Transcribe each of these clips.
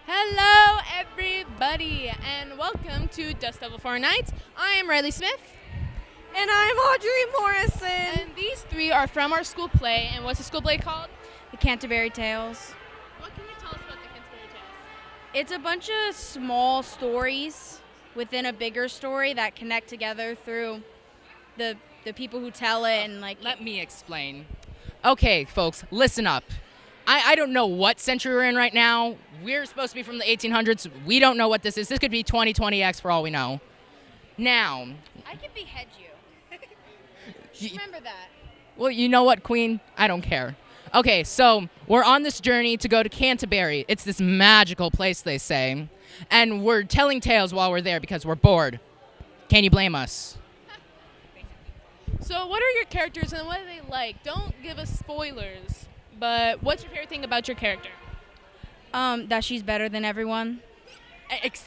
Hello, everybody, and welcome to Dust Devil 4 Nights. I am Riley Smith. And I'm Audrey Morrison. And these three are from our school play. And what's the school play called? The Canterbury Tales. What can you tell us about the Canterbury Tales? It's a bunch of small stories within a bigger story that connect together through the people who tell it and Let me explain. Okay, folks, listen up. I don't know what century we're in right now. We're supposed to be from the 1800s. We don't know what this is. This could be 2020X for all we know. Now, I can behead you. Remember that. well, you know what, Queen? I don't care. Okay, so we're on this journey to go to Canterbury. It's this magical place, they say. And we're telling tales while we're there because we're bored. Can you blame us? So, what are your characters and what are they like? Don't give us spoilers, but what's your favorite thing about your character? That she's better than everyone.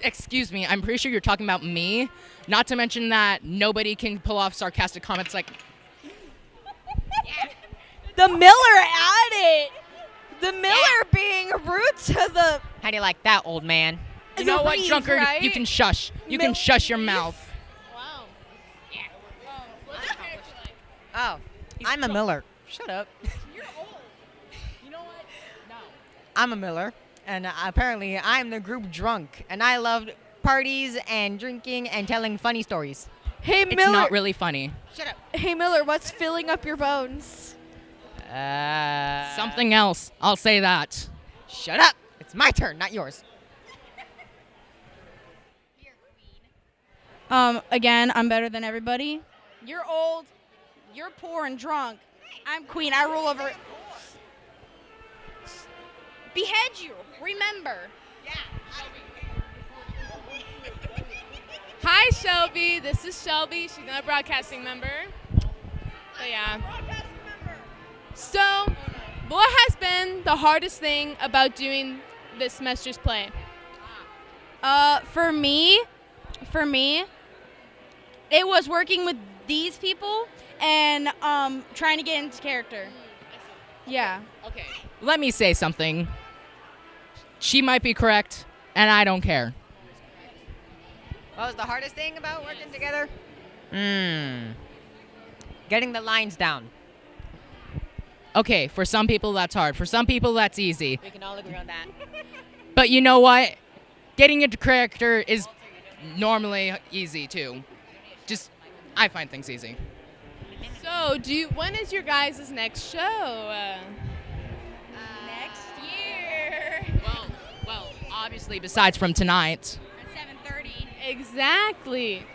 Excuse me, I'm pretty sure you're talking about me. Not to mention that nobody can pull off sarcastic comments like, The Miller at it. The Miller being rude to the. How do you like that, old man? you know what, Reeve, drunkard? right? You can shush. You can shush your mouth. Wow. What's your character like? Oh, I'm a Miller. Shut up. You're old. You know what? No. I'm a Miller, and apparently I'm the group drunk, and I loved parties and drinking and telling funny stories. Hey It's not really funny. Shut up. Hey Miller, what's filling up your bones? Something else. I'll say that. Shut up. It's my turn, not yours. Again, I'm better than everybody. You're old. You're poor and drunk. I'm queen. I rule over. Behead you. Remember. Hi, Shelby. This is Shelby. She's not a broadcasting member. But yeah. So, what has been the hardest thing about doing this semester's play? For me, it was working with these people and trying to get into character. Yeah. Okay. Let me say something. She might be correct, and I don't care. What was the hardest thing about working together? Getting the lines down. Okay, for some people that's hard. For some people that's easy. We can all agree on that. But you know what? Getting into character is normally easy too. Just, I find things easy. So, when is your guys' next show? Next year Well, obviously besides from tonight. at 7:30. Exactly.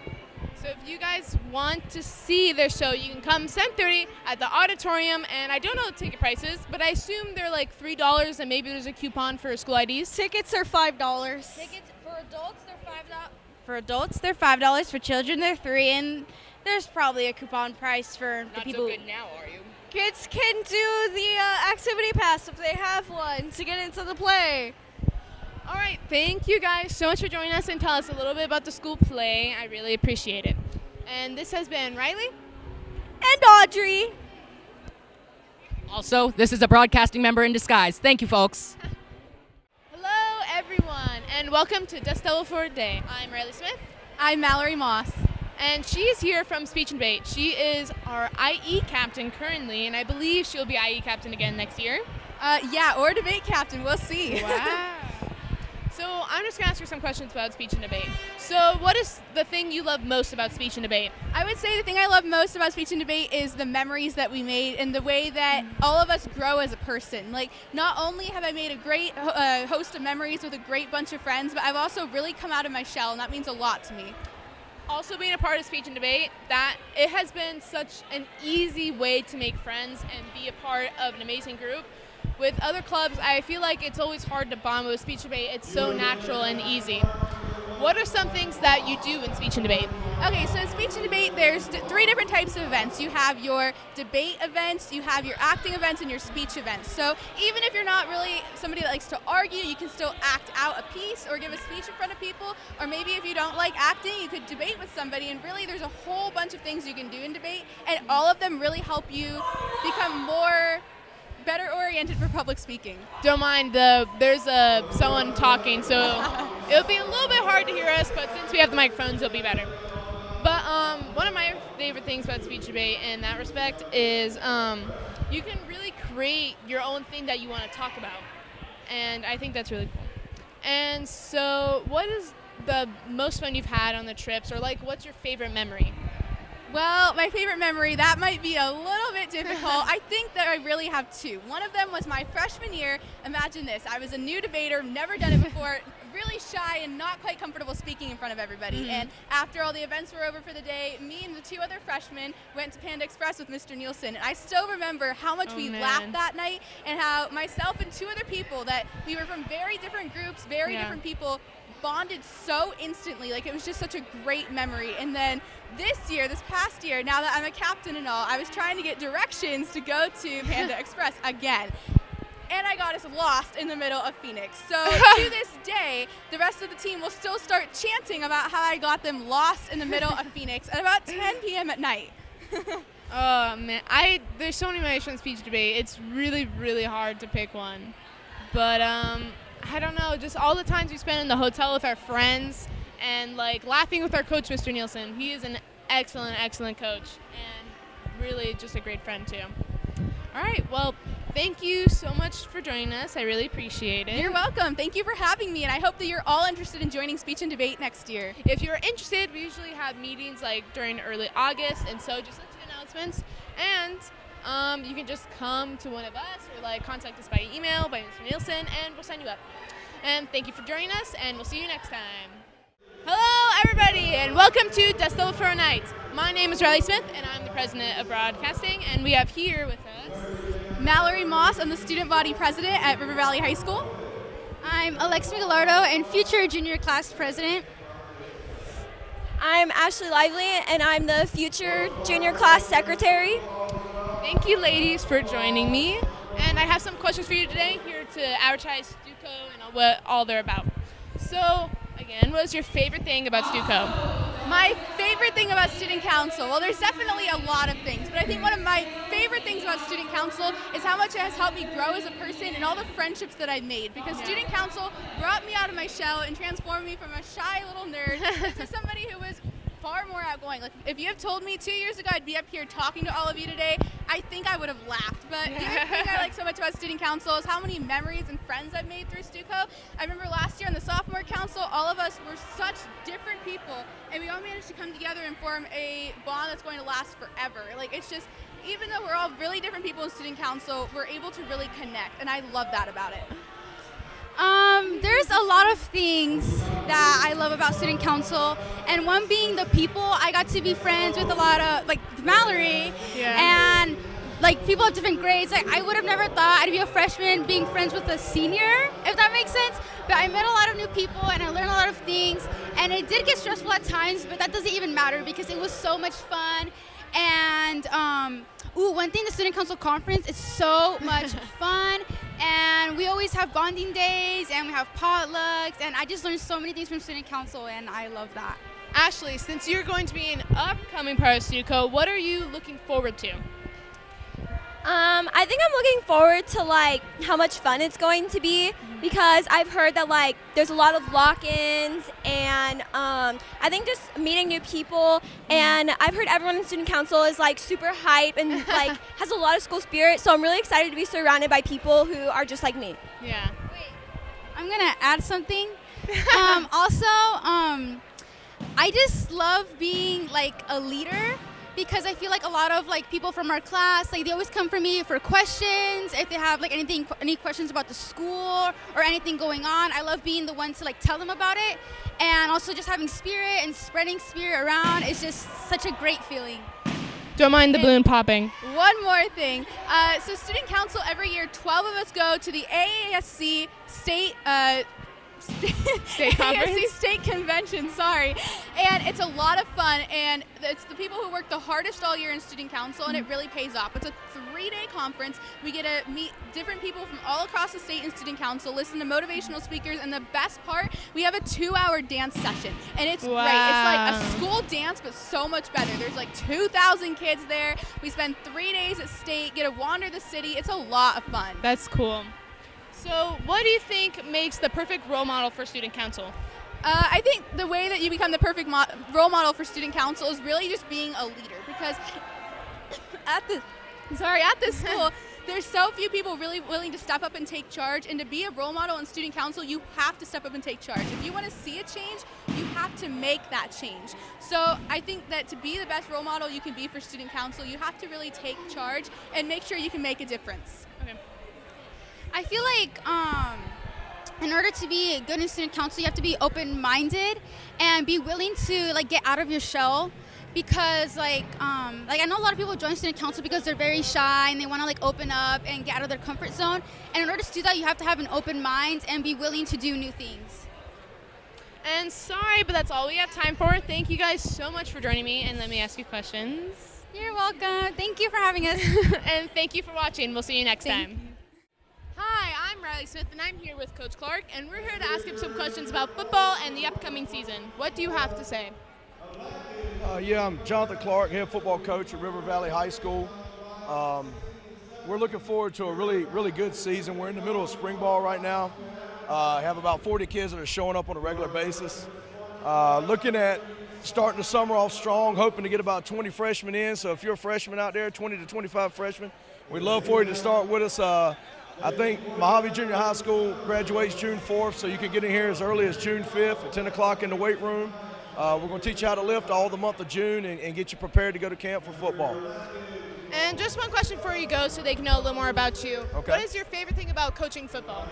So if you guys want to see their show, you can come 7:30 at the auditorium, and I don't know the ticket prices, but I assume they're like $3, and maybe there's a coupon for school IDs. Tickets are $5. Tickets for adults they're $5. For adults they're $5. For children they're $3, and there's probably a coupon price for the people. now, are you? Kids can do the activity pass if they have one to get into the play. All right, thank you guys so much for joining us and tell us a little bit about the school play. I really appreciate it. And this has been Riley. And Audrey. Also, this is a broadcasting member in disguise. Thank you, folks. Hello, everyone, and welcome to Dust Devil for a Day. I'm Riley Smith. I'm Mallory Moss. And she's here from Speech and Debate. She is our IE captain currently, and I believe she'll be IE captain again next year. Yeah, or debate captain. We'll see. Wow. So I'm just going to ask her some questions about speech and debate. So what is the thing you love most about speech and debate? I would say the thing I love most about speech and debate is the memories that we made and the way that all of us grow as a person. Like, not only have I made a great host of memories with a great bunch of friends, but I've also really come out of my shell, and that means a lot to me. Also being a part of speech and debate, that it has been such an easy way to make friends and be a part of an amazing group. With other clubs, I feel like it's always hard to bond with speech and debate. It's so natural and easy. What are some things that you do in speech and debate? Okay, so in speech and debate, there's three different types of events. You have your debate events, you have your acting events, and your speech events. So even if you're not really somebody that likes to argue, you can still act out a piece or give a speech in front of people. Or maybe if you don't like acting, you could debate with somebody. And really, there's a whole bunch of things you can do in debate, and all of them really help you become more better oriented for public speaking. Don't mind, there's someone talking, so it'll be a little bit hard to hear us, but since we have the microphones, it'll be better. But one of my favorite things about speech debate in that respect is you can really create your own thing that you want to talk about. And I think that's really cool. And so what is the most fun you've had on the trips, or like what's your favorite memory? Well, my favorite memory, that might be a little bit difficult. I think that I really have two. One of them was my freshman year. Imagine this. I was a new debater, never done it before, really shy and not quite comfortable speaking in front of everybody. And after all the events were over for the day, me and the two other freshmen went to Panda Express with Mr. Nielsen. And I still remember how much we laughed that night, and how myself and two other people that we were from very different groups, very different people, bonded so instantly. Like, it was just such a great memory. And then this past year, now that I'm a captain and all, I was trying to get directions to go to Panda Express again. And I got us lost in the middle of Phoenix. So to this day, the rest of the team will still start chanting about how I got them lost in the middle of Phoenix at about 10 p.m. at night. Oh man, there's so many ways from speech debate. It's really, really hard to pick one. But I don't know, just all the times we spent in the hotel with our friends and like laughing with our coach, Mr. Nielsen. He is an excellent, excellent coach, and really just a great friend too. All right, well, thank you so much for joining us. I really appreciate it. You're welcome. Thank you for having me, and I hope that you're all interested in joining speech and debate next year. If you're interested, we usually have meetings like during early August, and so just listen to announcements, and you can just come to one of us or like contact us by email, by Mr. Nielsen, and we'll sign you up. And thank you for joining us, and we'll see you next time. Hello, everybody, and welcome to Desktop for a Night. My name is Riley Smith, and I'm the president of broadcasting, and we have here with us Mallory Moss. I'm the student body president at River Valley High School. I'm Alexa Gallardo and future junior class president. I'm Ashley Lively, and I'm the future junior class secretary. Thank you, ladies, for joining me. And I have some questions for you today here to advertise Stuco and what all they're about. So, again, what is your favorite thing about Stuco? My favorite thing about student council, well, there's definitely a lot of things, but I think one of my favorite things about student council is how much it has helped me grow as a person and all the friendships that I've made, because student council brought me out of my shell and transformed me from a shy little nerd to somebody who was far more outgoing. Like, if you have told me 2 years ago I'd be up here talking to all of you today, I think I would have laughed. But the other thing I like so much about student council is how many memories and friends I've made through Stuco. I remember last year on the sophomore council, all of us were such different people, and we all managed to come together and form a bond that's going to last forever. Like, it's just, even though we're all really different people in student council, we're able to really connect, and I love that about it. There's a lot of things that I love about student council, and one being the people. I got to be friends with a lot of, like, Mallory, and like people of different grades. Like, I would have never thought I'd be a freshman being friends with a senior, if that makes sense. But I met a lot of new people and I learned a lot of things, and it did get stressful at times, but that doesn't even matter because it was so much fun. And one thing, the student council conference is so much fun, and we always have bonding days and we have potlucks, and I just learned so many things from student council, and I love that. Ashley, since you're going to be an upcoming part of Stuco, what are you looking forward to? I think I'm looking forward to like how much fun it's going to be, because I've heard that like there's a lot of lock-ins, and I think just meeting new people, and I've heard everyone in student council is like super hype and like has a lot of school spirit, so I'm really excited to be surrounded by people who are just like me. Yeah. Wait, I'm gonna add something. I just love being like a leader, because I feel like a lot of like people from our class, like they always come for me for questions if they have like any questions about the school or anything going on. I love being the one to like tell them about it, and also just having spirit and spreading spirit around is just such a great feeling. Don't mind the balloon popping. One more thing. So student council, every year 12 of us go to the AASC state State conference? ASC State Convention, sorry. And it's a lot of fun, and it's the people who work the hardest all year in Student Council, and it really pays off. It's a 3-day conference. We get to meet different people from all across the state in Student Council, listen to motivational speakers, and the best part, we have a 2-hour dance session. And it's great. It's like a school dance, but so much better. There's like 2,000 kids there. We spend 3 days at State, get to wander the city. It's a lot of fun. That's cool. So what do you think makes the perfect role model for Student Council? I think the way that you become the perfect role model for Student Council is really just being a leader, because at this school, there's so few people really willing to step up and take charge, and to be a role model in Student Council, you have to step up and take charge. If you want to see a change, you have to make that change. So I think that to be the best role model you can be for Student Council, you have to really take charge and make sure you can make a difference. Okay. I feel like in order to be good in Student Council, you have to be open-minded and be willing to like get out of your shell. Because like I know a lot of people join Student Council because they're very shy and they want to like open up and get out of their comfort zone. And in order to do that, you have to have an open mind and be willing to do new things. And sorry, but that's all we have time for. Thank you guys so much for joining me, and let me ask you questions. You're welcome. Thank you for having us. And thank you for watching. We'll see you next time. Hi, I'm Riley Smith, and I'm here with Coach Clark, and we're here to ask him some questions about football and the upcoming season. What do you have to say? I'm Jonathan Clark, head football coach at River Valley High School. We're looking forward to a really, really good season. We're in the middle of spring ball right now. Have about 40 kids that are showing up on a regular basis. Looking at starting the summer off strong, hoping to get about 20 freshmen in. So if you're a freshman out there, 20 to 25 freshmen, we'd love for you to start with us. I think Mojave Junior High School graduates June 4th, so you can get in here as early as June 5th at 10 o'clock in the weight room. We're going to teach you how to lift all the month of June and get you prepared to go to camp for football. And just one question before you go so they can know a little more about you. Okay. What is your favorite thing about coaching football?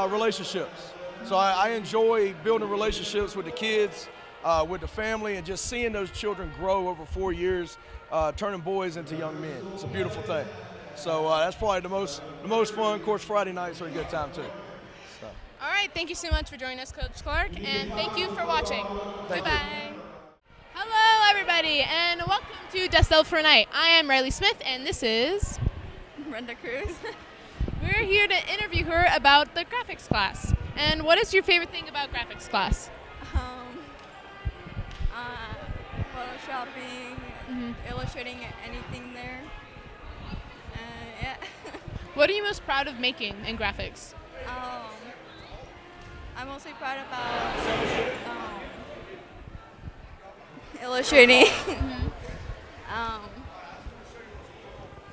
Relationships. So I enjoy building relationships with the kids, with the family, and just seeing those children grow over 4 years, turning boys into young men. It's a beautiful thing. So that's probably the most fun. Of course, Friday nights are a good time too. So. All right, thank you so much for joining us, Coach Clark, and thank you for watching. Thank Goodbye. Hello, everybody, and welcome to Destel for Night. I am Riley Smith, and this is Brenda Cruz. We're here to interview her about the graphics class. And what is your favorite thing about graphics class? Photoshopping, illustrating anything there. Yeah. What are you most proud of making in graphics? I'm mostly proud about illustrating.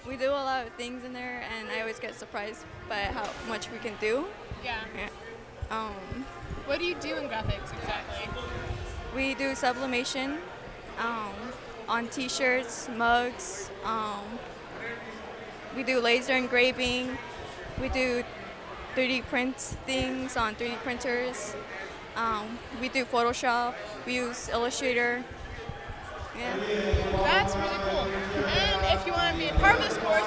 We do a lot of things in there, and I always get surprised by how much we can do. Yeah. What do you do in graphics exactly? We do sublimation on t-shirts, mugs. We do laser engraving. We do 3D print things on 3D printers. We do Photoshop. We use Illustrator. Yeah. That's really cool. And if you want to be a part of this course,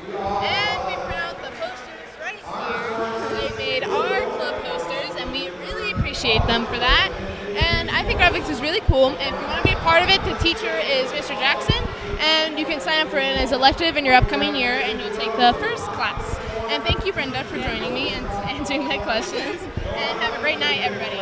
and we print out the posters right here. They made our club posters, and we really appreciate them for that. And I think graphics is really cool. And if you want to be a part of it, the teacher is Mr. Jackson, and you can sign up for it as elective in your upcoming year, and you'll take the first class. And thank you, Brenda, for joining me and answering my questions. And have a great night, everybody.